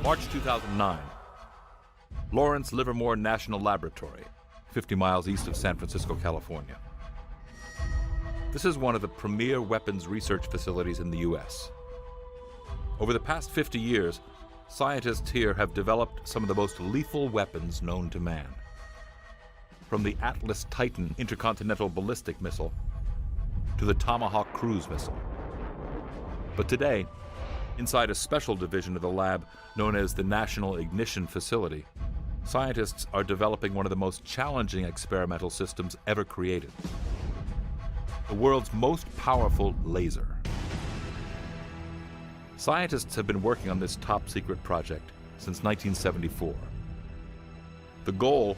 March 2009, Lawrence Livermore National Laboratory, 50 miles east of San Francisco, California. This is one of the premier weapons research facilities in the U.S. Over the past 50 years, scientists here have developed some of the most lethal weapons known to man. From the Atlas Titan intercontinental ballistic missile to the Tomahawk cruise missile. But today, inside a special division of the lab known as the National Ignition Facility, scientists are developing one of the most challenging experimental systems ever created. The world's most powerful laser. Scientists have been working on this top-secret project since 1974. The goal: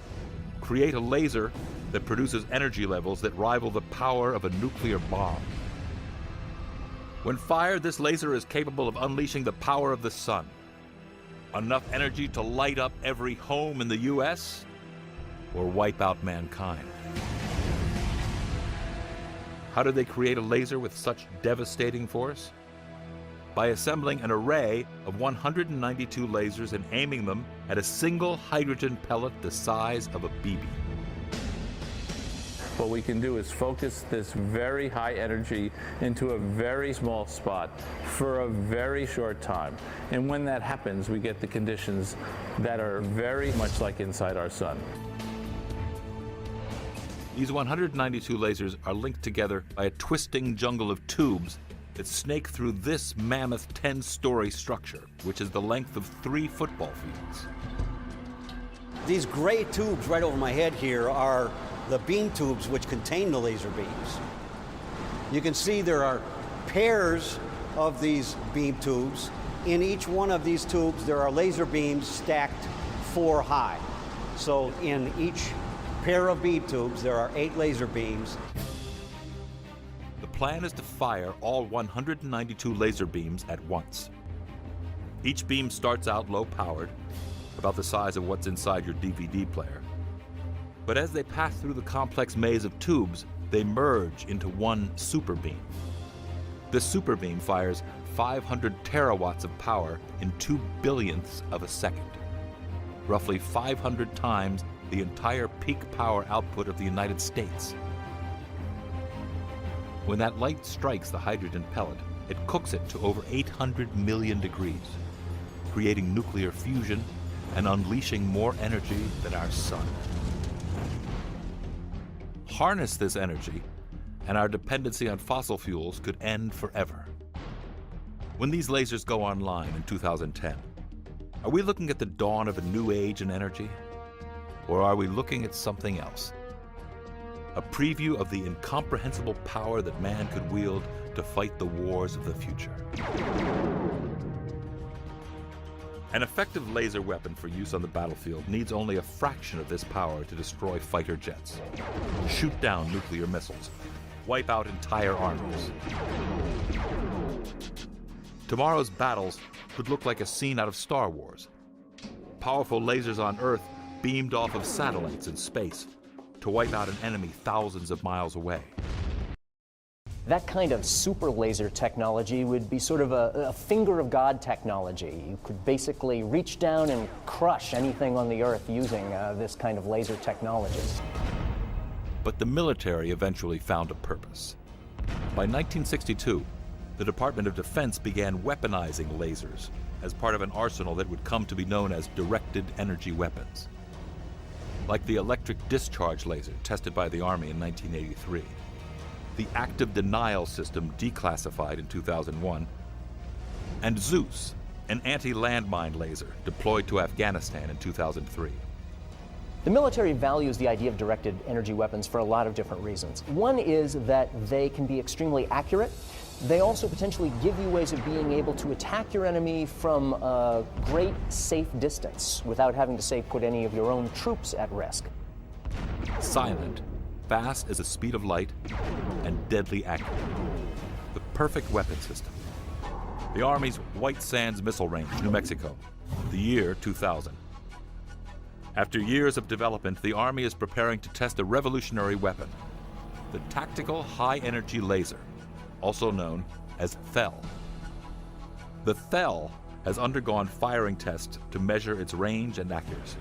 create a laser that produces energy levels that rival the power of a nuclear bomb. When fired, this laser is capable of unleashing the power of the sun. Enough energy to light up every home in the U.S. or wipe out mankind. How did they create a laser with such devastating force? By assembling an array of 192 lasers and aiming them at a single hydrogen pellet the size of a BB. What we can do is focus this very high energy into a very small spot for a very short time. And when that happens, we get the conditions that are very much like inside our sun. These 192 lasers are linked together by a twisting jungle of tubes that snake through this mammoth 10-story structure, which is the length of 3 football fields. These gray tubes right over my head here are the beam tubes which contain the laser beams. You can see there are pairs of these beam tubes. In each one of these tubes, there are laser beams stacked 4 high. So in each pair of beam tubes, there are 8 laser beams. The plan is to fire all 192 laser beams at once. Each beam starts out low-powered, about the size of what's inside your DVD player. But as they pass through the complex maze of tubes, they merge into one super beam. This super beam fires 500 terawatts of power in 2 billionths of a second, roughly 500 times the entire peak power output of the United States. When that light strikes the hydrogen pellet, it cooks it to over 800 million degrees, creating nuclear fusion and unleashing more energy than our sun. Harness this energy, and our dependency on fossil fuels could end forever. When these lasers go online in 2010, are we looking at the dawn of a new age in energy? Or are we looking at something else? A preview of the incomprehensible power that man could wield to fight the wars of the future. An effective laser weapon for use on the battlefield needs only a fraction of this power to destroy fighter jets, shoot down nuclear missiles, wipe out entire armies. Tomorrow's battles could look like a scene out of Star Wars. Powerful lasers on Earth beamed off of satellites in space to wipe out an enemy thousands of miles away. That kind of super laser technology would be sort of a finger of God technology. You could basically reach down and crush anything on the Earth using this kind of laser technology. But the military eventually found a purpose. By 1962, the Department of Defense began weaponizing lasers as part of an arsenal that would come to be known as directed energy weapons. Like the electric discharge laser tested by the Army in 1983, the active denial system declassified in 2001, and Zeus, an anti-landmine laser deployed to Afghanistan in 2003. The military values the idea of directed energy weapons for a lot of different reasons. One is that they can be extremely accurate. They also potentially give you ways of being able to attack your enemy from a great safe distance without having to, say, put any of your own troops at risk. Silent, fast as the speed of light, and deadly accurate. The perfect weapon system. The Army's White Sands Missile Range, New Mexico, the year 2000. After years of development, the Army is preparing to test a revolutionary weapon, the Tactical High Energy Laser, also known as THEL. The THEL has undergone firing tests to measure its range and accuracy.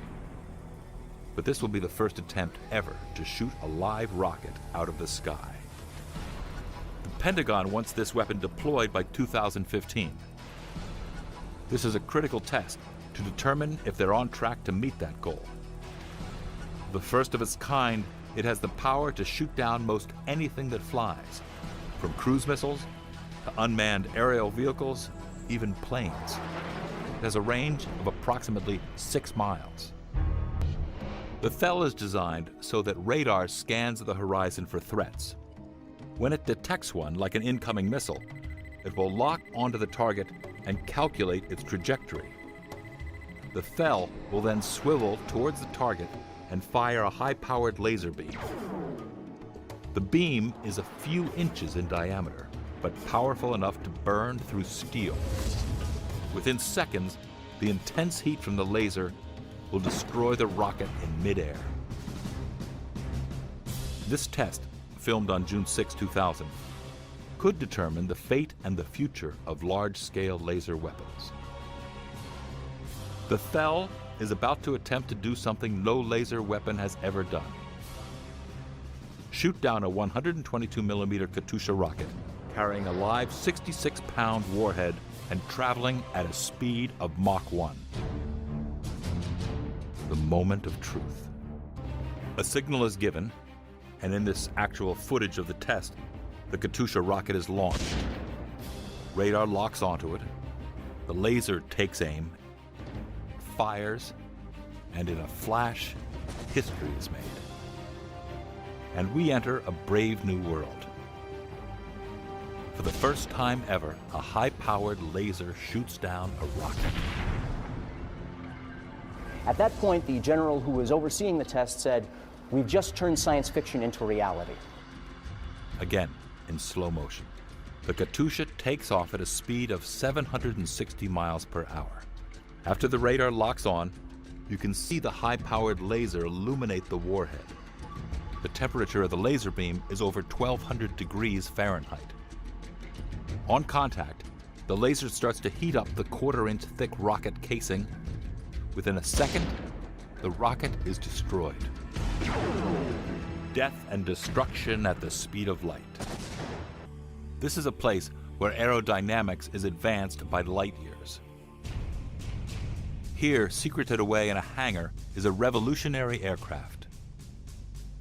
But this will be the first attempt ever to shoot a live rocket out of the sky. The Pentagon wants this weapon deployed by 2015. This is a critical test to determine if they're on track to meet that goal. The first of its kind, it has the power to shoot down most anything that flies, from cruise missiles to unmanned aerial vehicles, even planes. It has a range of approximately 6 miles. The THEL is designed so that radar scans the horizon for threats. When it detects one, like an incoming missile, it will lock onto the target and calculate its trajectory. The THEL will then swivel towards the target and fire a high-powered laser beam. The beam is a few inches in diameter, but powerful enough to burn through steel. Within seconds, the intense heat from the laser will destroy the rocket in midair. This test, filmed on June 6, 2000, could determine the fate and the future of large-scale laser weapons. The THEL is about to attempt to do something no laser weapon has ever done. Shoot down a 122mm Katyusha rocket carrying a live 66-pound warhead and traveling at a speed of Mach 1. The moment of truth. A signal is given, and in this actual footage of the test, the Katyusha rocket is launched. Radar locks onto it, the laser takes aim, fires, and in a flash, history is made. And we enter a brave new world. For the first time ever, a high-powered laser shoots down a rocket. At that point, the general who was overseeing the test said, "We've just turned science fiction into reality." Again, in slow motion, the Katyusha takes off at a speed of 760 miles per hour. After the radar locks on, you can see the high-powered laser illuminate the warhead. The temperature of the laser beam is over 1,200 degrees Fahrenheit. On contact, the laser starts to heat up the quarter-inch thick rocket casing. Within a second, the rocket is destroyed. Death and destruction at the speed of light. This is a place where aerodynamics is advanced by light years. Here, secreted away in a hangar, is a revolutionary aircraft.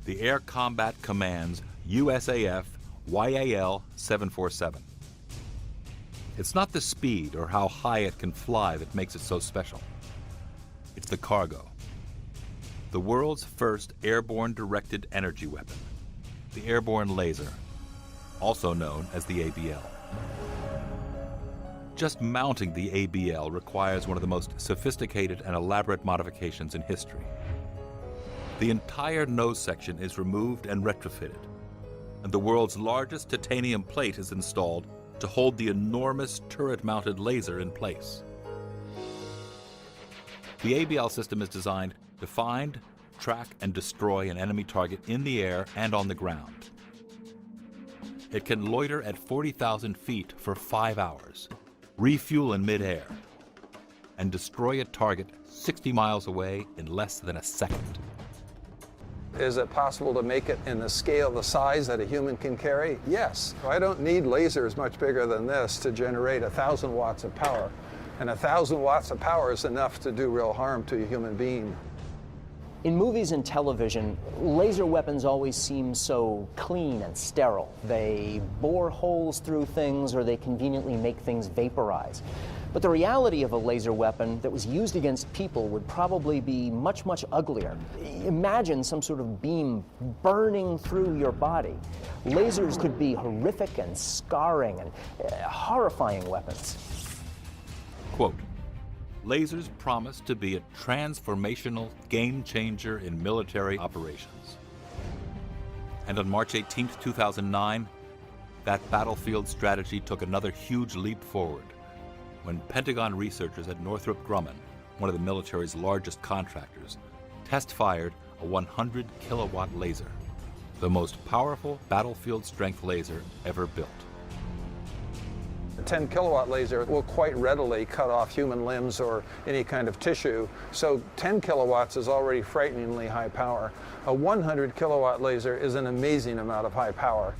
The Air Combat Command's USAF YAL 747. It's not the speed or how high it can fly that makes it so special. It's the cargo. The world's first airborne directed energy weapon, the airborne laser, also known as the ABL. Just mounting the ABL requires one of the most sophisticated and elaborate modifications in history. The entire nose section is removed and retrofitted, and the world's largest titanium plate is installed to hold the enormous turret-mounted laser in place. The ABL system is designed to find, track, and destroy an enemy target in the air and on the ground. It can loiter at 40,000 feet for 5 hours, refuel in midair, and destroy a target 60 miles away in less than a second. Is it possible to make it in the scale, the size that a human can carry? Yes. I don't need lasers much bigger than this to generate 1,000 watts of power. And 1,000 watts of power is enough to do real harm to a human being. In movies and television, laser weapons always seem so clean and sterile. They bore holes through things, or they conveniently make things vaporize. But the reality of a laser weapon that was used against people would probably be much, much uglier. Imagine some sort of beam burning through your body. Lasers could be horrific and scarring and horrifying weapons. Quote, lasers promise to be a transformational game changer in military operations. And on March 18, 2009, that battlefield strategy took another huge leap forward when Pentagon researchers at Northrop Grumman, one of the military's largest contractors, test-fired a 100-kilowatt laser, the most powerful battlefield-strength laser ever built. A 10-kilowatt laser will quite readily cut off human limbs or any kind of tissue, so 10 kilowatts is already frighteningly high power. A 100-kilowatt laser is an amazing amount of high power.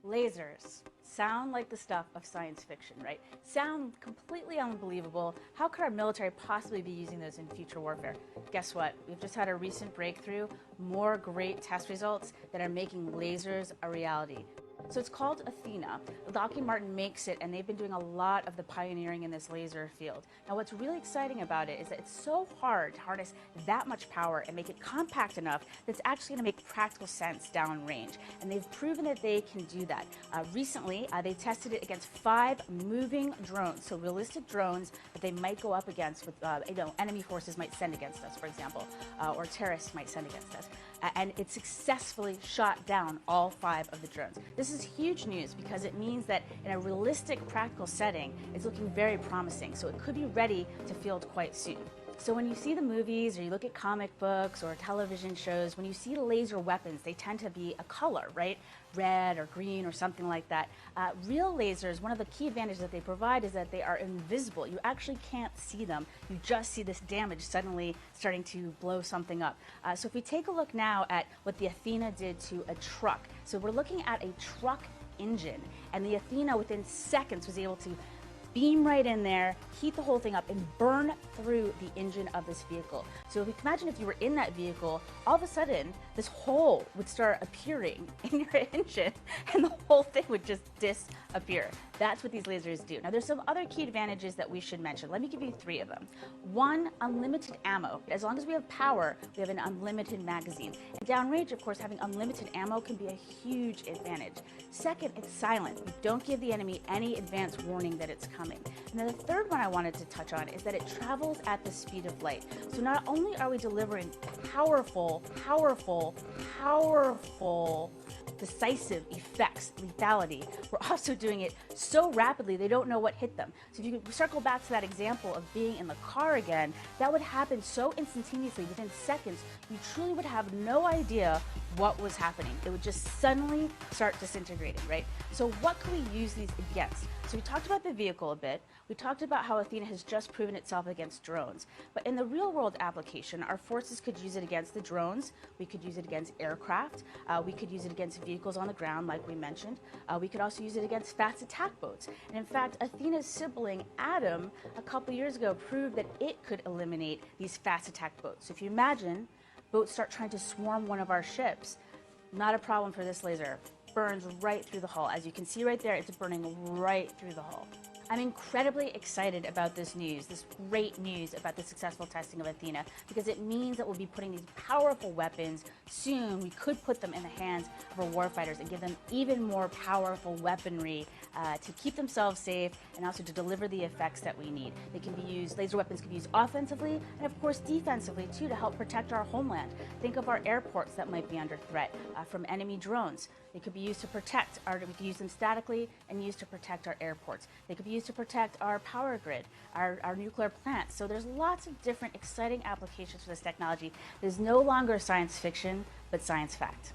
Lasers sound like the stuff of science fiction, right? Sound completely unbelievable. How could our military possibly be using those in future warfare? Guess what? We've just had a recent breakthrough, more great test results that are making lasers a reality. So it's called Athena. Lockheed Martin makes it, and they've been doing a lot of the pioneering in this laser field. Now what's really exciting about it is that it's so hard to harness that much power and make it compact enough that it's actually going to make practical sense downrange. And they've proven that they can do that. Recently, they tested it against 5 moving drones, so realistic drones that they might go up against with, enemy forces might send against us, for example, or terrorists might send against us. And it successfully shot down all 5 of the drones. This is huge news because it means that in a realistic, practical setting, it's looking very promising. So it could be ready to field quite soon. So when you see the movies or you look at comic books or television shows, when you see laser weapons, they tend to be a color, right? Red or green or something like that. Real lasers, one of the key advantages that they provide is that they are invisible. You actually can't see them. You just see this damage suddenly starting to blow something up. So if we take a look now at what the Athena did to a truck. So we're looking at a truck engine, and the Athena within seconds was able to beam right in there, heat the whole thing up, and burn through the engine of this vehicle. So if you can imagine if you were in that vehicle, all of a sudden, this hole would start appearing in your engine, and the whole thing would just disappear. That's what these lasers do. Now, there's some other key advantages that we should mention. Let me give you 3 of them. 1, unlimited ammo. As long as we have power, we have an unlimited magazine. And downrange, of course, having unlimited ammo can be a huge advantage. Second, it's silent. You don't give the enemy any advance warning that it's coming. And then the third one I wanted to touch on is that it travels at the speed of light. So not only are we delivering powerful, decisive effects, lethality, we're also doing it so rapidly they don't know what hit them. So if you could circle back to that example of being in the car again, that would happen so instantaneously, within seconds, you truly would have no idea what was happening. It would just suddenly start disintegrating, right? So what can we use these against? So we talked about the vehicle a bit. We talked about how Athena has just proven itself against drones. But in the real world application, our forces could use it against the drones. We could use it against aircraft. We could use it against vehicles on the ground, like we mentioned. We could also use it against fast attack boats. And in fact, Athena's sibling, Adam, a couple years ago proved that it could eliminate these fast attack boats. So if you imagine boats start trying to swarm one of our ships, not a problem for this laser. Burns right through the hull. As you can see right there, it's burning right through the hull. I'm incredibly excited about this news, this great news about the successful testing of Athena, because it means that we'll be putting these powerful weapons soon. We could put them in the hands of our warfighters and give them even more powerful weaponry to keep themselves safe and also to deliver the effects that we need. They can be used, laser weapons can be used offensively and of course defensively too, to help protect our homeland. Think of our airports that might be under threat from enemy drones. They could be used to protect we could use them statically and used to protect our airports. They could be used to protect our power grid, our nuclear plants. So there's lots of different exciting applications for this technology. It is no longer science fiction, but science fact.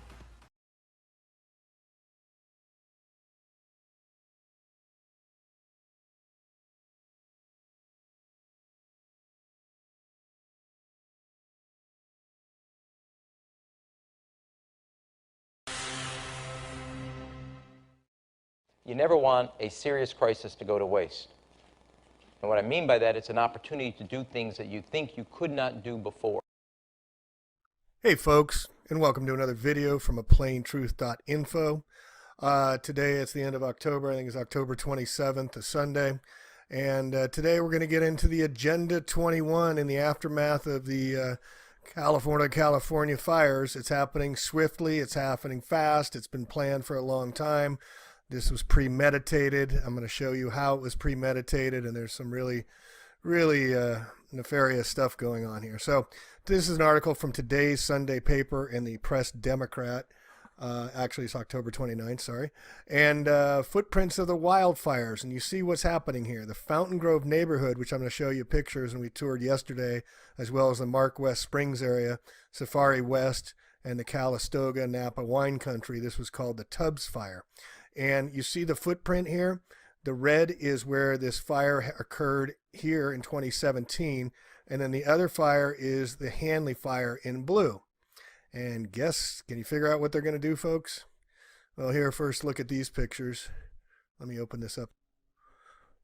You never want a serious crisis to go to waste. And what I mean by that, it's an opportunity to do things that you think you could not do before. Hey folks, and welcome to another video from aplaintruth.info. Today it's the end of October. I think it's October 27th, a Sunday. And today we're going to get into the Agenda 21 in the aftermath of the California fires. It's happening swiftly. It's happening fast. It's been planned for a long time. This was premeditated. I'm going to show you how it was premeditated, and there's some really nefarious stuff going on here. So this is an article from today's Sunday paper in the Press Democrat. Actually, it's October 29th, sorry. And footprints of the wildfires. And you see what's happening here. The Fountain Grove neighborhood, which I'm going to show you pictures, and we toured yesterday, as well as the Mark West Springs area, Safari West, and the Calistoga Napa wine country. This was called the Tubbs Fire. And you see the footprint here. The red is where this fire occurred here in 2017. And then the other fire is the Hanley fire in blue. And guess, can you figure out what they're going to do, folks? Well, here, first look at these pictures. Let me open this up.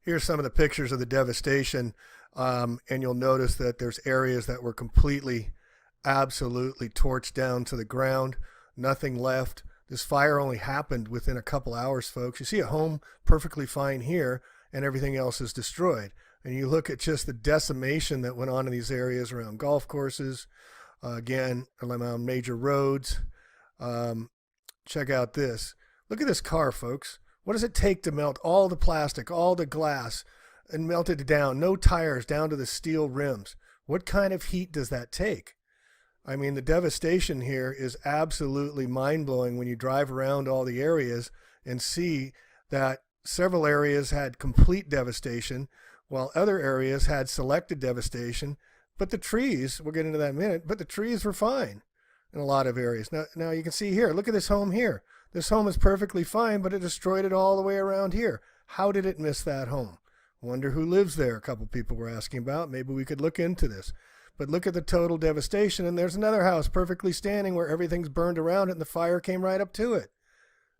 Here's some of the pictures of the devastation. And you'll notice that there's areas that were completely, absolutely torched down to the ground. Nothing left. This fire only happened within a couple hours, folks. You see a home perfectly fine here, and everything else is destroyed. And you look at just the decimation that went on in these areas around golf courses, again, around major roads. Check out this. Look at this car, folks. What does it take to melt all the plastic, all the glass, and melt it down? No tires, down to the steel rims. What kind of heat does that take? I mean, the devastation here is absolutely mind-blowing when you drive around all the areas and see that several areas had complete devastation while other areas had selected devastation. But the trees, we'll get into that in a minute, but the trees were fine in a lot of areas. Now you can see here, look at this home here. This home is perfectly fine, but it destroyed it all the way around here. How did it miss that home? Wonder who lives there, a couple people were asking about. Maybe we could look into this. But look at the total devastation, and there's another house perfectly standing where everything's burned around it, and the fire came right up to it.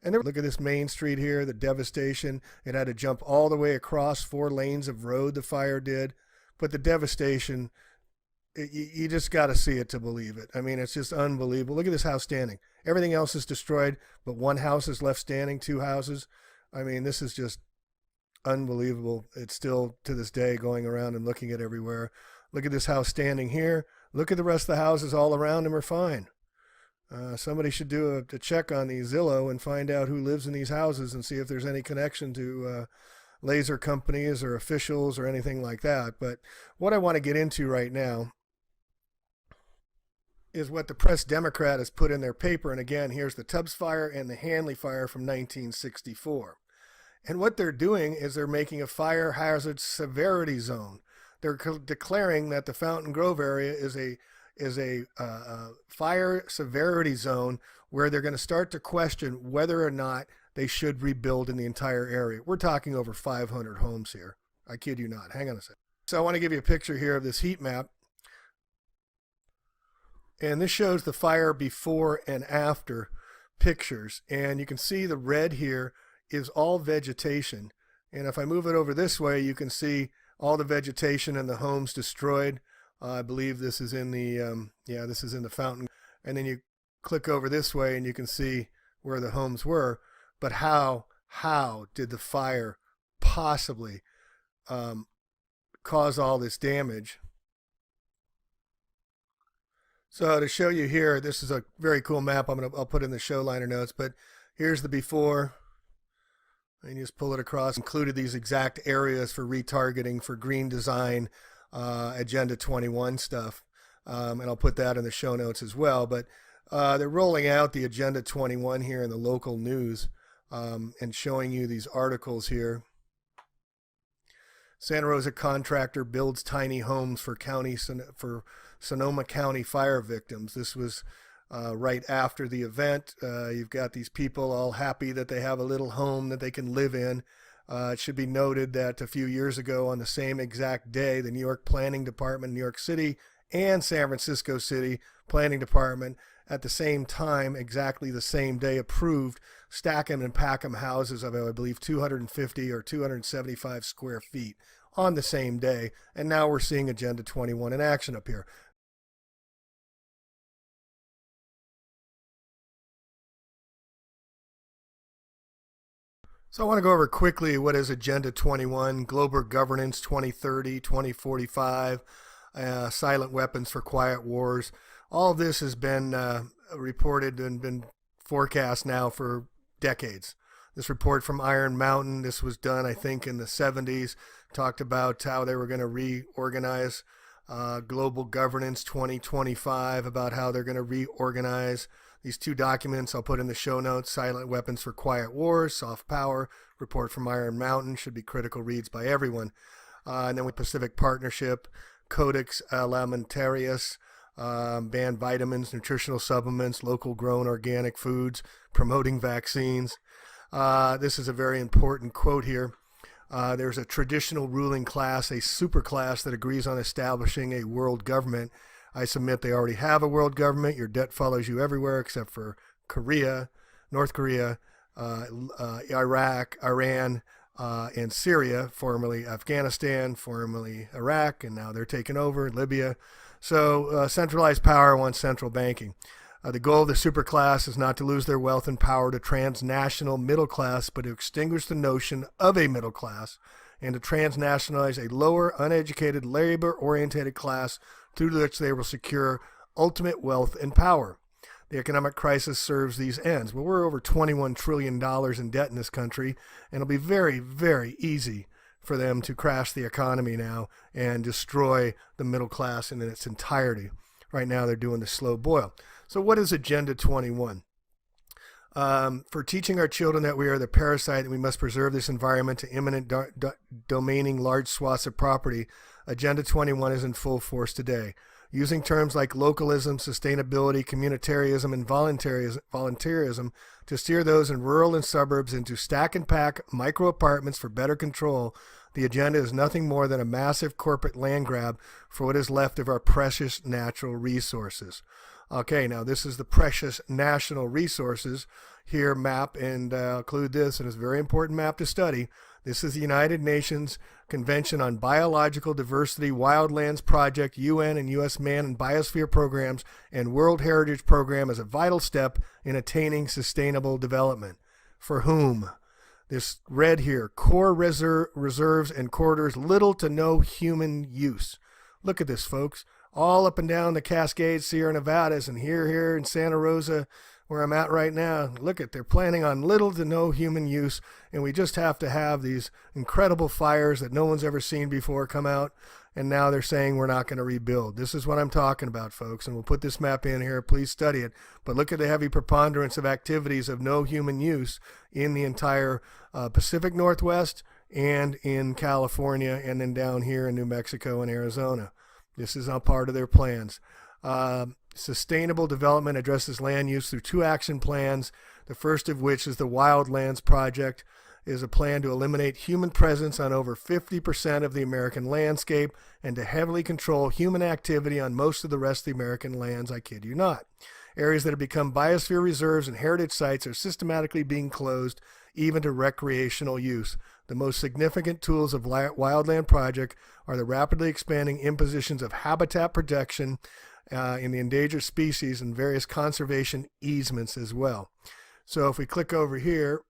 And look at this main street here, the devastation. It had to jump all the way across 4 lanes of road, the fire did. But the devastation, you just got to see it to believe it. I mean, it's just unbelievable. Look at this house standing. Everything else is destroyed, but one house is left standing, 2 houses. I mean, this is just unbelievable. It's still, to this day, going around and looking at everywhere. Look at this house standing here. Look at the rest of the houses all around them are fine. Somebody should do a check on the Zillow and find out who lives in these houses and see if there's any connection to laser companies or officials or anything like that. But what I want to get into right now is what the Press Democrat has put in their paper. And again, here's the Tubbs fire and the Hanley fire from 1964. And what they're doing is they're making a fire hazard severity zone. They're declaring that the Fountain Grove area is a fire severity zone where they're going to start to question whether or not they should rebuild in the entire area. We're talking over 500 homes here. I kid you not. Hang on a second. So I want to give you a picture here of this heat map. And this shows the fire before and after pictures. And you can see the red here is all vegetation. And if I move it over this way, you can see all the vegetation and the homes destroyed. I believe this is in the, this is in the Fountain. And then you click over this way and you can see where the homes were. But how did the fire possibly cause all this damage. So to show you here, this is a very cool map. I'll put in the show liner notes, but here's the before. And you just pull it across. Included these exact areas for retargeting, for green design, Agenda 21 stuff. And I'll put that in the show notes as well. But they're rolling out the Agenda 21 here in the local news, and showing you these articles here. Santa Rosa contractor builds tiny homes for Sonoma County fire victims. This was right after the event. You've got these people all happy that they have a little home that they can live in. It should be noted that a few years ago, on the same exact day, the New York Planning Department, New York City, and San Francisco City Planning Department at the same time, exactly the same day, approved stack-em and pack-em houses of, I believe, 250 or 275 square feet on the same day. And now we're seeing Agenda 21 in action up here. So I want to go over quickly what is Agenda 21, Global Governance 2030, 2045, silent weapons for quiet wars. All of this has been reported and been forecast now for decades. This report from Iron Mountain, this was done, I think, in the 70s, talked about how they were going to reorganize Global Governance 2025, about how they're going to reorganize these two documents. I'll put in the show notes: Silent Weapons for Quiet Wars, Soft Power, report from Iron Mountain, should be critical reads by everyone. And then with Pacific Partnership, Codex Alimentarius, ban vitamins, nutritional supplements, local grown organic foods, promoting vaccines. This is a very important quote here. There's a traditional ruling class, a superclass that agrees on establishing a world government. I submit they already have a world government. Your debt follows you everywhere except for Korea, North Korea, Iraq, Iran, and Syria, formerly Afghanistan, formerly Iraq, and now they're taking over Libya. So centralized power wants central banking. The goal of the superclass is not to lose their wealth and power to transnational middle class, but to extinguish the notion of a middle class and to transnationalize a lower, uneducated, labor-oriented class through which they will secure ultimate wealth and power. The economic crisis serves these ends. Well, we're over $21 trillion in debt in this country, and it'll be very, very easy for them to crash the economy now and destroy the middle class in its entirety. Right now, they're doing the slow boil. So what is Agenda 21? For teaching our children that we are the parasite and we must preserve this environment to imminent domaining large swaths of property, Agenda 21 is in full force today. Using terms like localism, sustainability, communitarianism, and voluntarism to steer those in rural and suburbs into stack and pack micro apartments for better control, the agenda is nothing more than a massive corporate land grab for what is left of our precious natural resources. Okay, now this is the precious national resources here map, and I'll include this, and it's a very important map to study. This is the United Nations Convention on Biological Diversity Wildlands Project, UN and U.S. Man and Biosphere Programs, and World Heritage Program as a vital step in attaining sustainable development. For whom? This red here, core reserves and corridors, little to no human use. Look at this, folks. All up and down the Cascades, Sierra Nevadas, and here in Santa Rosa, where I'm at right now. Look at, they're planning on little to no human use, and we just have to have these incredible fires that no one's ever seen before come out, and now they're saying we're not going to rebuild. This is what I'm talking about, folks, and we'll put this map in here. Please study it. But look at the heavy preponderance of activities of no human use in the entire Pacific Northwest and in California, and then down here in New Mexico and Arizona. This is all part of their plans. Sustainable development addresses land use through two action plans. The first of which is the Wildlands Project, is a plan to eliminate human presence on over 50% of the American landscape and to heavily control human activity on most of the rest of the American lands, I kid you not. Areas that have become biosphere reserves and heritage sites are systematically being closed, even to recreational use. The most significant tools of Wildland Project are the rapidly expanding impositions of habitat protection in the endangered species and various conservation easements as well. So if we click over here,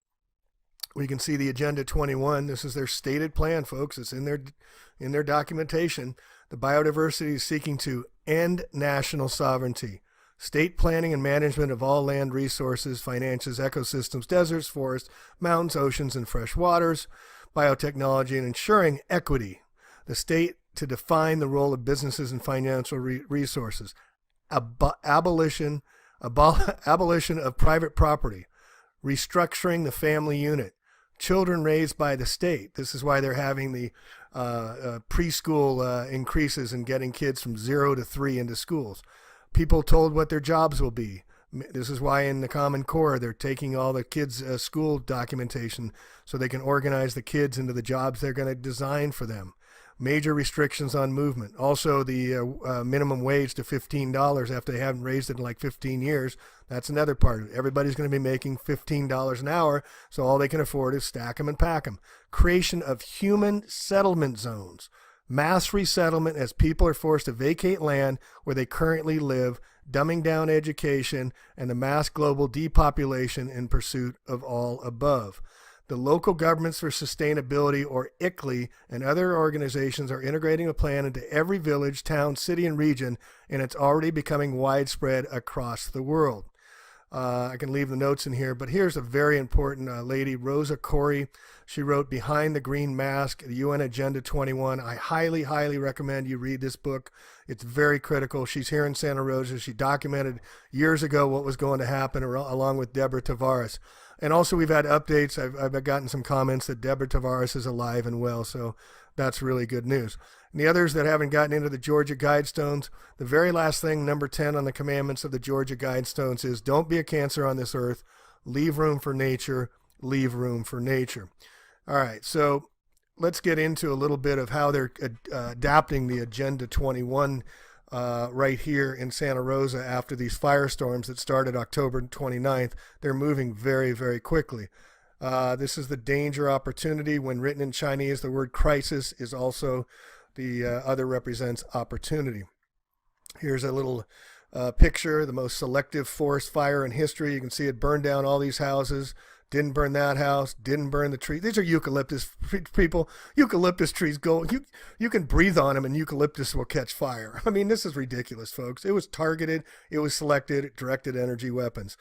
We can see the Agenda 21. This is their stated plan, folks. It's in their documentation. The biodiversity is seeking to end national sovereignty, state planning and management of all land resources, finances, ecosystems, deserts, forests, mountains, oceans, and fresh waters, biotechnology, and ensuring equity. The state to define the role of businesses and financial resources. Abolition of private property. Restructuring the family unit. Children raised by the state. This is why they're having the preschool increases and getting kids from 0 to 3 into schools. People told what their jobs will be. This is why in the Common Core they're taking all the kids' school documentation so they can organize the kids into the jobs they're going to design for them. Major restrictions on movement. Also, the minimum wage to $15 after they haven't raised it in like 15 years. That's another part of it. Everybody's going to be making $15 an hour, so all they can afford is stack them and pack them. Creation of human settlement zones. Mass resettlement as people are forced to vacate land where they currently live, dumbing down education, and the mass global depopulation in pursuit of all above. The Local Governments for Sustainability, or ICLEI, and other organizations are integrating a plan into every village, town, city, and region, and it's already becoming widespread across the world. I can leave the notes in here, but here's a very important lady, Rosa Corey. She wrote Behind the Green Mask, the UN Agenda 21. I highly, highly recommend you read this book. It's very critical. She's here in Santa Rosa. She documented years ago what was going to happen along with Deborah Tavares. And also we've had updates. I've gotten some comments that Deborah Tavares is alive and well, so that's really good news. And the others that haven't gotten into the Georgia Guidestones, the very last thing, number 10 on the commandments of the Georgia Guidestones is don't be a cancer on this earth. Leave room for nature. Leave room for nature. All right, so let's get into a little bit of how they're adapting the Agenda 21 right here in Santa Rosa after these firestorms that started October 29th. They're moving very, very quickly. This is the danger opportunity. When written in Chinese, the word crisis is also the other represents opportunity. Here's a little picture, the most selective forest fire in history. You can see it burned down all these houses. Didn't burn that house, didn't burn the tree. These are eucalyptus people. Eucalyptus trees go, you can breathe on them and eucalyptus will catch fire. I mean, this is ridiculous, folks. It was targeted, it was selected, directed energy weapons.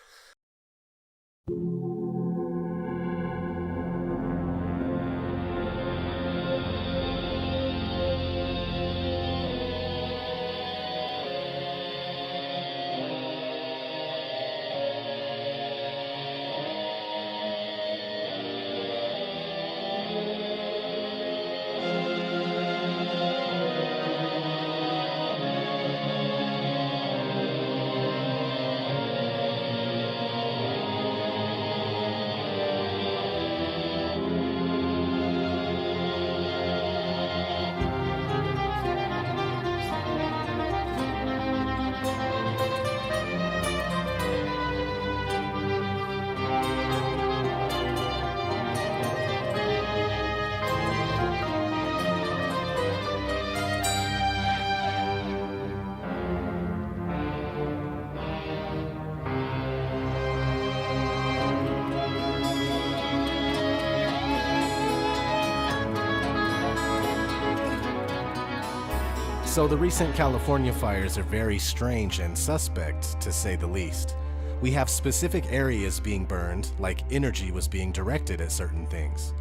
So the recent California fires are very strange and suspect, to say the least. We have specific areas being burned, like energy was being directed at certain things.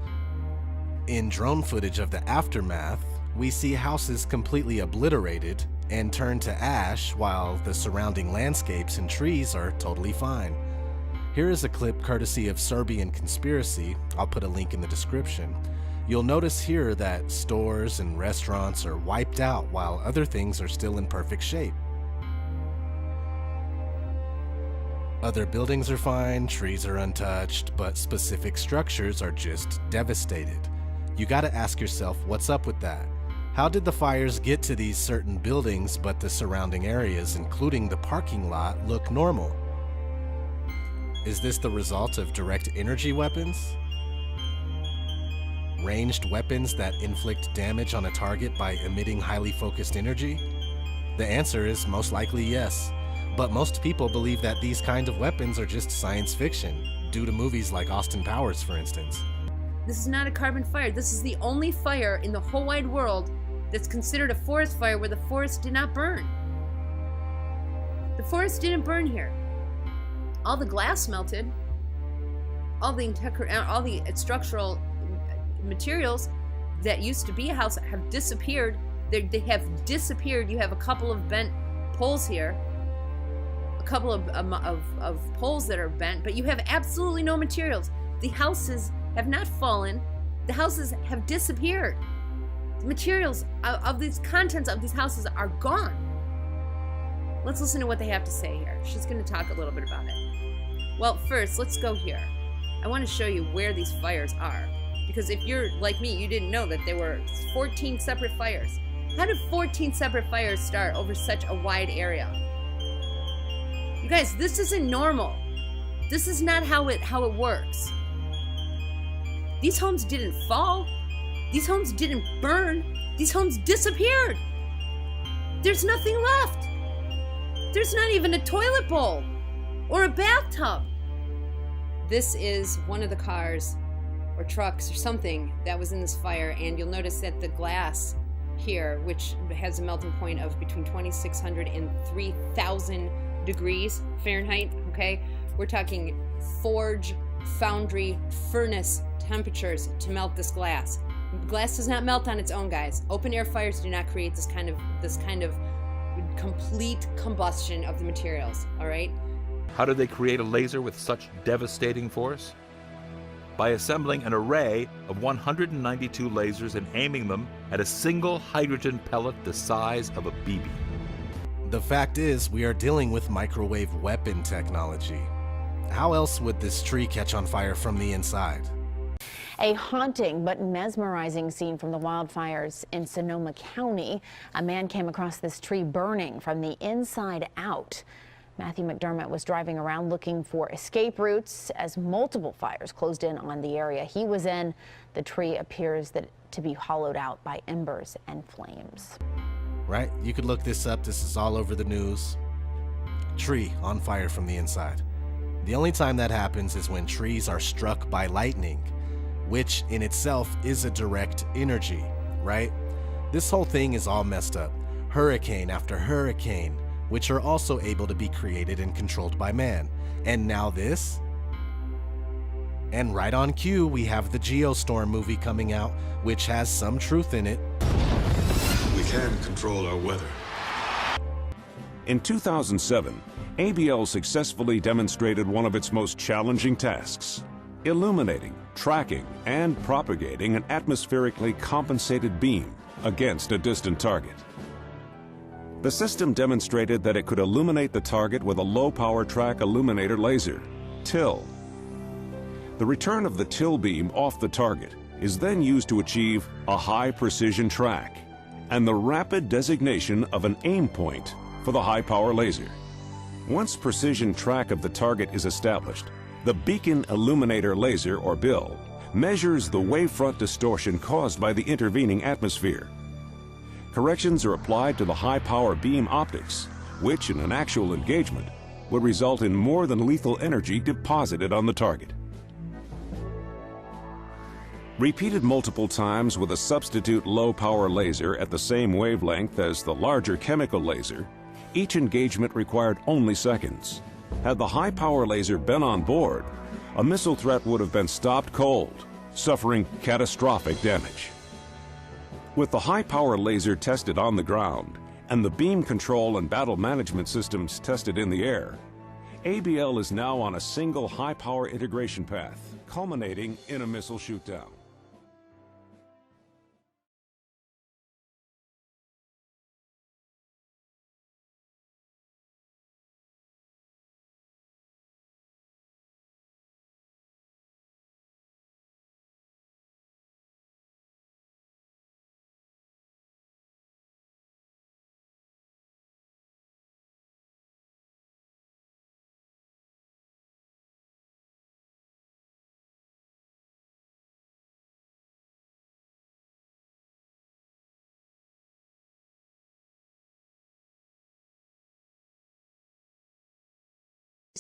In drone footage of the aftermath, we see houses completely obliterated and turned to ash while the surrounding landscapes and trees are totally fine. Here is a clip courtesy of Serbian Conspiracy. I'll put a link in the description. You'll notice here that stores and restaurants are wiped out while other things are still in perfect shape. Other buildings are fine, trees are untouched, but specific structures are just devastated. You gotta ask yourself, what's up with that? How did the fires get to these certain buildings but the surrounding areas, including the parking lot, look normal? Is this the result of direct energy weapons? Ranged weapons that inflict damage on a target by emitting highly focused energy? The answer is most likely yes, but most people believe that these kind of weapons are just science fiction, due to movies like Austin Powers, for instance. This is not a carbon fire. This is the only fire in the whole wide world that's considered a forest fire where the forest did not burn. The forest didn't burn here. All the glass melted. All the structural materials that used to be a house have disappeared. They have disappeared. You have a couple of bent poles here, a couple of poles that are bent, but you have absolutely no materials. The houses have not fallen. The houses have disappeared. The materials of these contents of these houses are gone. Let's listen to what they have to say here. She's going to talk a little bit about it. Well, first, let's go here. I want to show you where these fires are. Because if you're like me, you didn't know that there were 14 separate fires. How did 14 separate fires start over such a wide area? You guys, this isn't normal. This is not how it works. These homes didn't fall. These homes didn't burn. These homes disappeared. There's nothing left. There's not even a toilet bowl or a bathtub. This is one of the cars or trucks or something that was in this fire, and you'll notice that the glass here, which has a melting point of between 2,600 and 3,000 degrees Fahrenheit, okay? We're talking forge, foundry, furnace temperatures to melt this glass. Glass does not melt on its own, guys. Open air fires do not create this kind of complete combustion of the materials, all right? How did they create a laser with such devastating force? By assembling an array of 192 lasers and aiming them at a single hydrogen pellet the size of a BB. The fact is, we are dealing with microwave weapon technology. How else would this tree catch on fire from the inside? A haunting but mesmerizing scene from the wildfires in Sonoma County. A man came across this tree burning from the inside out. Matthew McDermott was driving around looking for escape routes as multiple fires closed in on the area he was in. The tree appears to be hollowed out by embers and flames. Right? You could look this up. This is all over the news. Tree on fire from the inside. The only time that happens is when trees are struck by lightning, which in itself is a direct energy, right? This whole thing is all messed up. Hurricane after hurricane, which are also able to be created and controlled by man. And now this? And right on cue, we have the Geostorm movie coming out, which has some truth in it. We can control our weather. In 2007, ABL successfully demonstrated one of its most challenging tasks: illuminating, tracking, and propagating an atmospherically compensated beam against a distant target. The system demonstrated that it could illuminate the target with a low-power track illuminator laser, TIL. The return of the TIL beam off the target is then used to achieve a high-precision track and the rapid designation of an aim point for the high-power laser. Once precision track of the target is established, the beacon illuminator laser, or BIL, measures the wavefront distortion caused by the intervening atmosphere. Corrections are applied to the high-power beam optics, which in an actual engagement would result in more than lethal energy deposited on the target. Repeated multiple times with a substitute low-power laser at the same wavelength as the larger chemical laser, each engagement required only seconds. Had the high-power laser been on board, a missile threat would have been stopped cold, suffering catastrophic damage. With the high-power laser tested on the ground and the beam control and battle management systems tested in the air, ABL is now on a single high-power integration path, culminating in a missile shoot-down.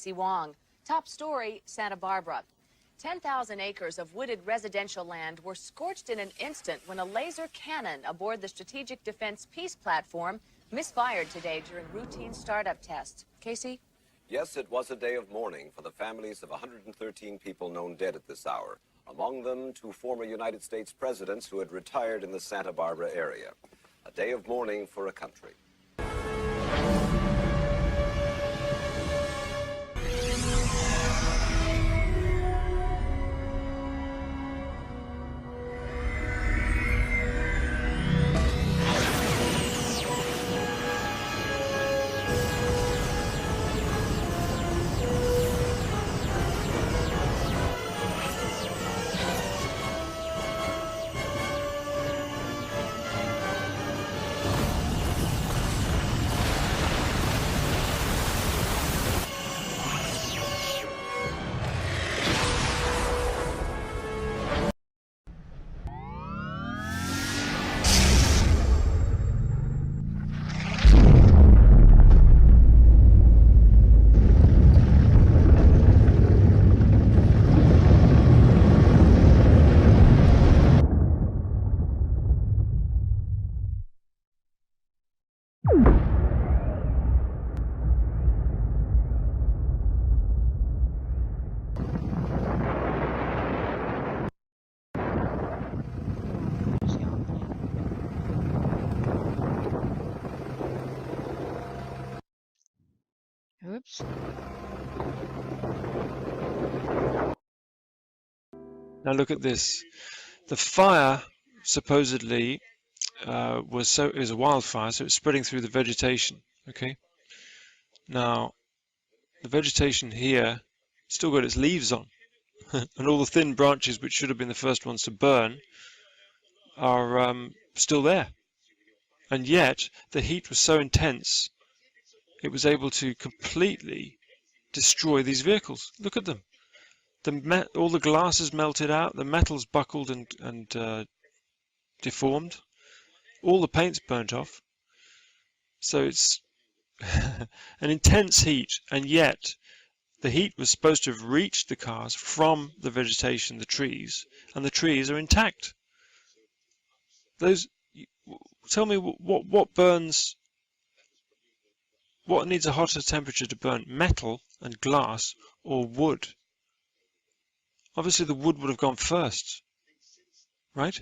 Wong. Top story, Santa Barbara. 10,000 acres of wooded residential land were scorched in an instant when a laser cannon aboard the Strategic Defense Peace Platform misfired today during routine startup tests. Casey? Yes, it was a day of mourning for the families of 113 people known dead at this hour. Among them, 2 former United States presidents who had retired in the Santa Barbara area. A day of mourning for a country. Oops. Now look at this. The fire supposedly is a wildfire, so it's spreading through the vegetation. Okay. Now the vegetation here still got its leaves on, and all the thin branches which should have been the first ones to burn are still there. And yet the heat was so intense, it was able to completely destroy these vehicles. Look at them. All the glass is melted out, the metal's buckled and deformed, all the paint's burnt off. So it's an intense heat, and yet the heat was supposed to have reached the cars from the vegetation, the trees, and the trees are intact. Tell me what burns. What needs a hotter temperature to burn? Metal and glass or wood? Obviously the wood would have gone first, right?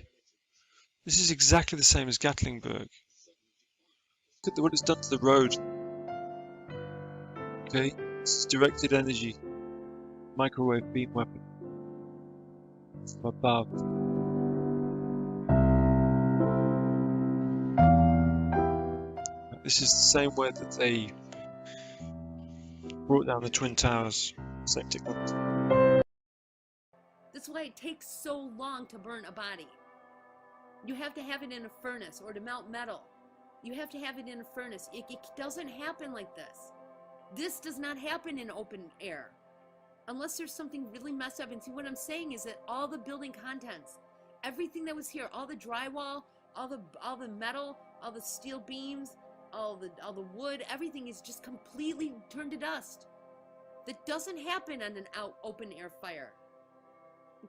This is exactly the same as Gatlinburg. Look at what it's done to the road. Okay, this is directed energy, microwave beam weapon from above. This is the same way that they brought down the Twin Towers. Same technology. That's why it takes so long to burn a body. You have to have it in a furnace, or to melt metal. You have to have it in a furnace. It doesn't happen like this. This does not happen in open air. Unless there's something really messed up. And see, what I'm saying is that all the building contents, everything that was here, all the drywall, all the metal, all the steel beams, all the wood, everything is just completely turned to dust. That doesn't happen on an open air fire.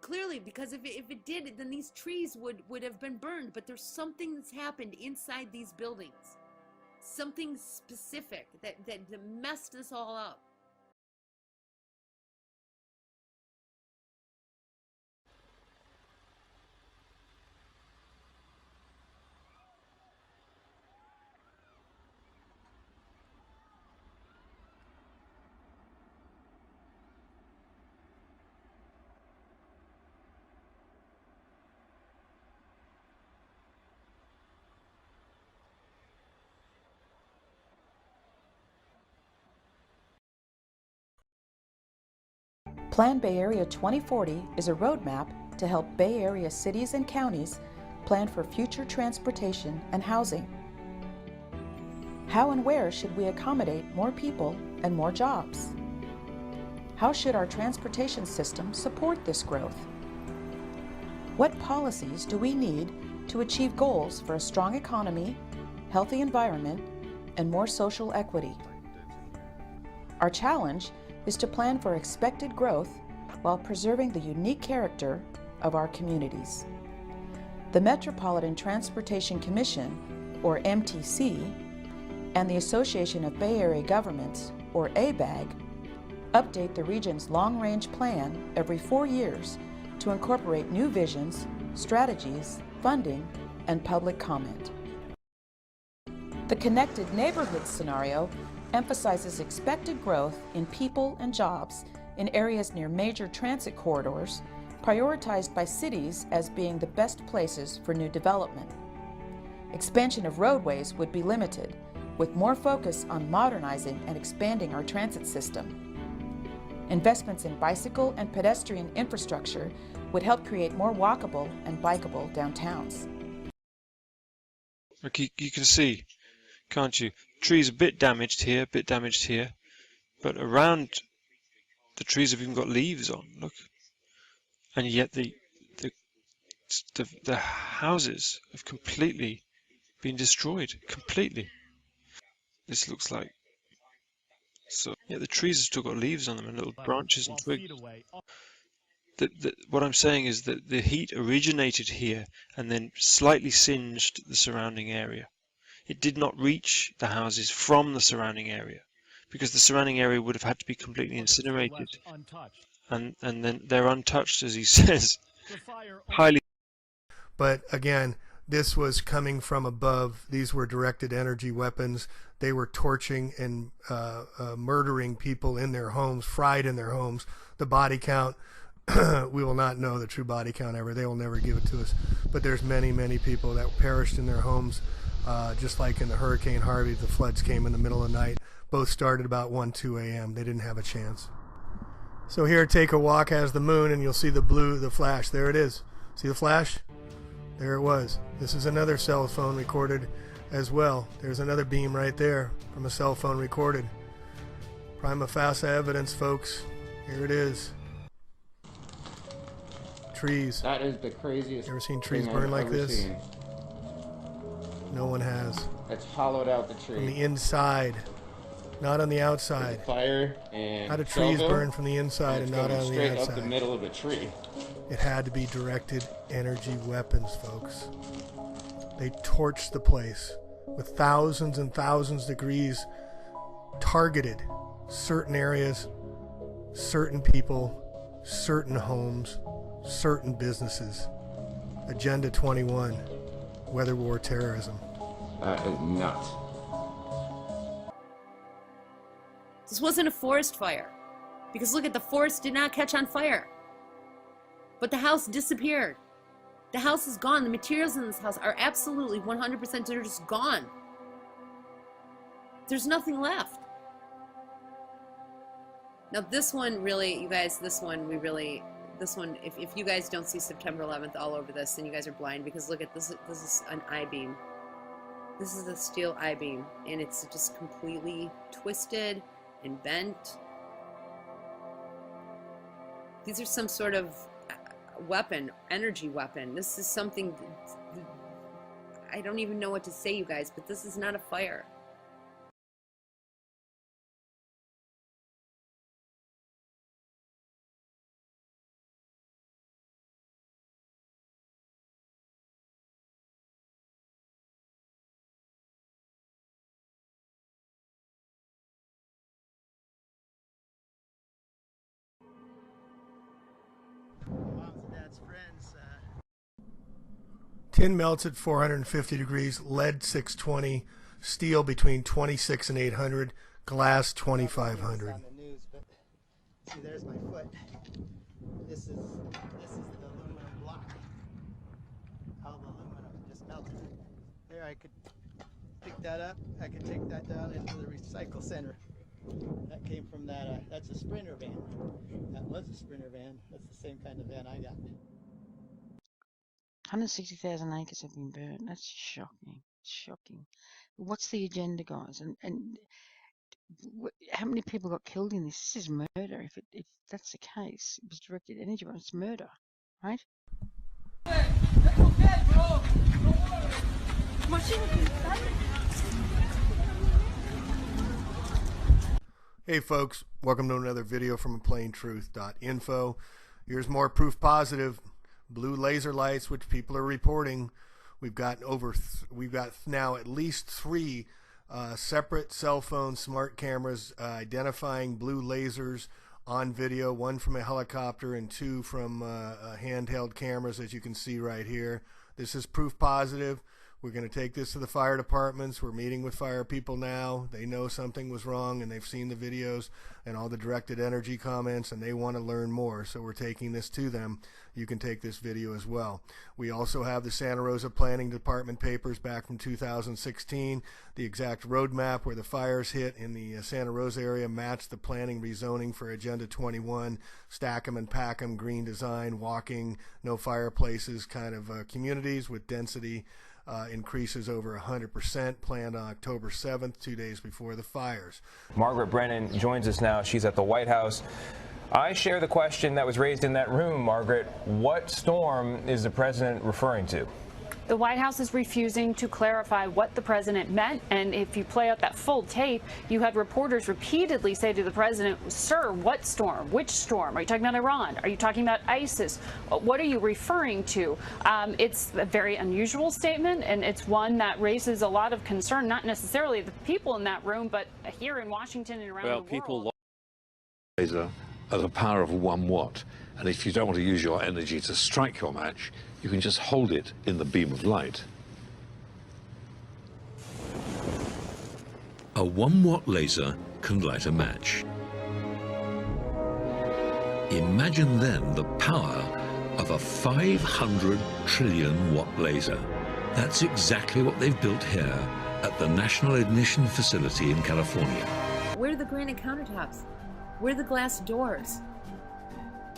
Clearly, because if it did, then these trees would have been burned. But there's something that's happened inside these buildings, something specific that messed this all up. Plan Bay Area 2040 is a roadmap to help Bay Area cities and counties plan for future transportation and housing. How and where should we accommodate more people and more jobs? How should our transportation system support this growth? What policies do we need to achieve goals for a strong economy, healthy environment, and more social equity? Our challenge is to plan for expected growth while preserving the unique character of our communities. The Metropolitan Transportation Commission, or MTC, and the Association of Bay Area Governments, or ABAG, update the region's long-range plan every 4 years to incorporate new visions, strategies, funding, and public comment. The Connected Neighborhoods scenario emphasizes expected growth in people and jobs in areas near major transit corridors, prioritized by cities as being the best places for new development. Expansion of roadways would be limited, with more focus on modernizing and expanding our transit system. Investments in bicycle and pedestrian infrastructure would help create more walkable and bikeable downtowns. Look, you can see, can't you? Trees a bit damaged here, but around the trees have even got leaves on. Look, and yet the houses have completely been destroyed. Completely. This looks like. So yeah, the trees have still got leaves on them and little branches and twigs. What I'm saying is that the heat originated here and then slightly singed the surrounding area. It did not reach the houses from the surrounding area, because the surrounding area would have had to be completely incinerated. And then they're untouched, as he says. Highly. But again, this was coming from above. These were directed energy weapons. They were torching and murdering people in their homes, fried in their homes. The body count, we will not know the true body count ever. They will never give it to us. But there's many, many people that perished in their homes. Just like in the Hurricane Harvey, the floods came in the middle of the night. Both started about 1-2 a.m. They didn't have a chance. So here, Take a Walk has the moon, and you'll see the blue, the flash. There it is. See the flash? There it was. This is another cell phone recorded as well. There's another beam right there from a cell phone recorded. Prima facie evidence, folks. Here it is. Trees. That is the craziest. Ever seen trees burn like this? Seen. No one has. It's hollowed out the tree. From the inside, not on the outside. Fire and how do trees burn from the inside and not on the outside? Straight up the middle of a tree. It had to be directed energy weapons, folks. They torched the place with thousands and thousands of degrees, targeted certain areas, certain people, certain homes, certain businesses. Agenda 21, weather war terrorism. That is nuts. This wasn't a forest fire, because look at the forest did not catch on fire. But the house disappeared. The house is gone. The materials in this house are absolutely 100%, they're just gone. There's nothing left. Now this one really, you guys, this one, if you guys don't see September 11th all over this, then you guys are blind, because look at this, this is an I-beam. This is a steel I-beam, and it's just completely twisted and bent. These are some sort of weapon, energy weapon. This is something, I don't even know what to say, you guys, but this is not a fire. Tin melts at 450 degrees, lead 620, steel between 26 and 800, glass 2500. See, there's my foot. This is the aluminum block. All the aluminum just melted. There, I could pick that up. I could take that down into the recycle center. That came from that. That's a Sprinter van. That was a Sprinter van. That's the same kind of van I got. 160,000 acres have been burnt. That's shocking. Shocking. What's the agenda, guys? And how many people got killed in this? This is murder. If that's the case, it was directed energy, but it's murder, right? Hey folks, welcome to another video from plaintruth.info. Here's more proof positive. Blue laser lights, which people are reporting. We've got now at least 3 separate cell phone smart cameras identifying blue lasers on video, 1 from a helicopter and 2 from handheld cameras, as you can see right here. This is proof positive. We're going to take this to the fire departments. We're meeting with fire people now. They know something was wrong, and they've seen the videos and all the directed energy comments, and they want to learn more. So we're taking this to them. You can take this video as well. We also have the Santa Rosa Planning Department papers back from 2016. The exact roadmap where the fires hit in the Santa Rosa area matched the planning rezoning for Agenda 21, stack 'em and pack 'em, green design, walking, no fireplaces kind of communities with density increases over 100%, planned on October 7th, 2 days before the fires. Margaret Brennan joins us now. She's at the White House. I share the question that was raised in that room, Margaret. What storm is the president referring to? The White House is refusing to clarify what the president meant, and if you play out that full tape, you had reporters repeatedly say to the president, "Sir, what storm? Which storm? Are you talking about Iran? Are you talking about ISIS? What are you referring to?" It's a very unusual statement, and it's one that raises a lot of concern, not necessarily the people in that room, but here in Washington and around the world. People laser at a power of 1 watt, and if you don't want to use your energy to strike your match, you can just hold it in the beam of light. A 1-watt laser can light a match. Imagine then the power of a 500 trillion watt laser. That's exactly what they've built here at the National Ignition Facility in California. Where are the granite countertops? Where are the glass doors?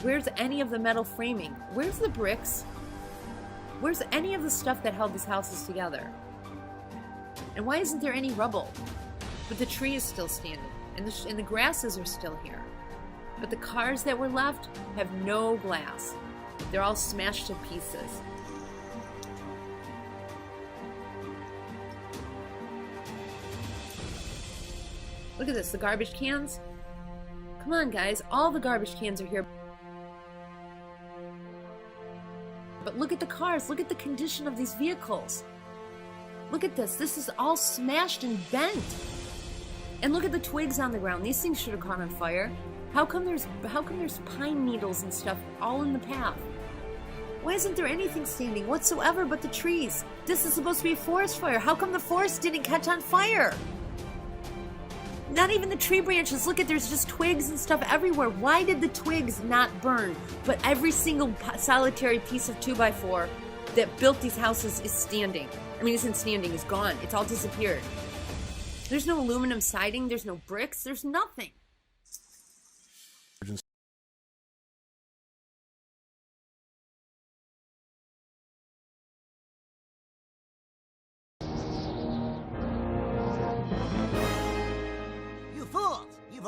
Where's any of the metal framing? Where's the bricks? Where's any of the stuff that held these houses together? And why isn't there any rubble? But the tree is still standing, and the grasses are still here. But the cars that were left have no glass. They're all smashed to pieces. Look at this, the garbage cans. Come on, guys, all the garbage cans are here. But look at the cars, look at the condition of these vehicles. Look at this is all smashed and bent. And look at the twigs on the ground. These things should have caught on fire. How come there's pine needles and stuff all in the path? Why isn't there anything standing whatsoever but the trees? This is supposed to be a forest fire. How come the forest didn't catch on fire? Not even the tree branches. Look at, there's just twigs and stuff everywhere. Why did the twigs not burn? But every single solitary piece of 2x4 that built these houses is standing. I mean, isn't standing, it's gone. It's all disappeared. There's no aluminum siding, there's no bricks, there's nothing.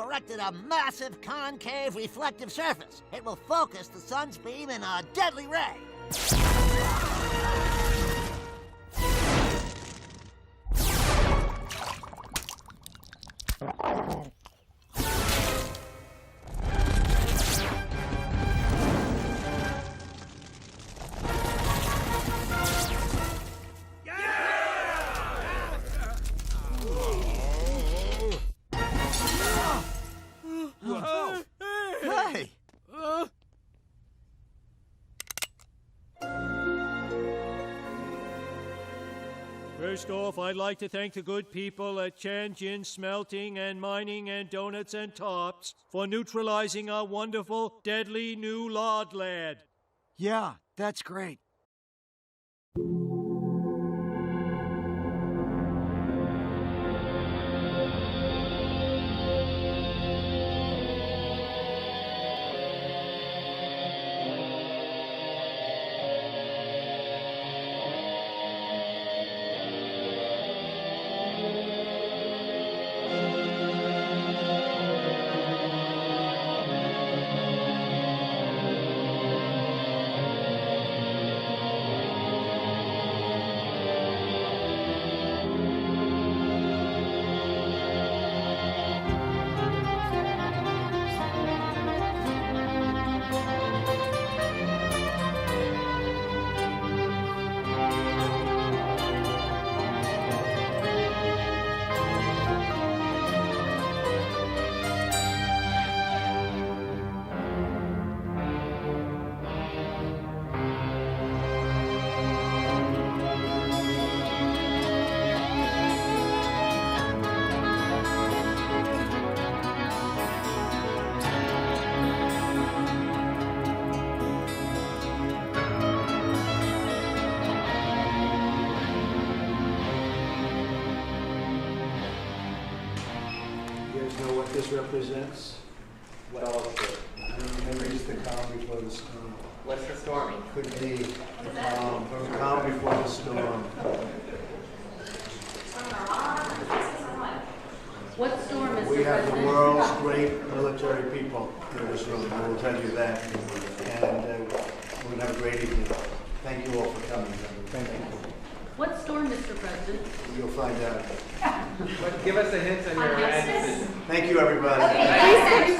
Erected a massive concave reflective surface. It will focus the sun's beam in a deadly ray. First off, I'd like to thank the good people at Tianjin Smelting and Mining and Donuts and Tops for neutralizing our wonderful, deadly new lard lead. Yeah, that's great. this represents? What all is it? Maybe it's the calm before the storm. What's the storming? Could be the calm before the storm. What storm is We have the President? world's great military people in this room. I will tell you that. And we're going to have a great evening. Thank you all for coming. Thank you. What storm, Mr. President? You'll find out. Give us a hint on your answers. Thank you, everybody. Okay,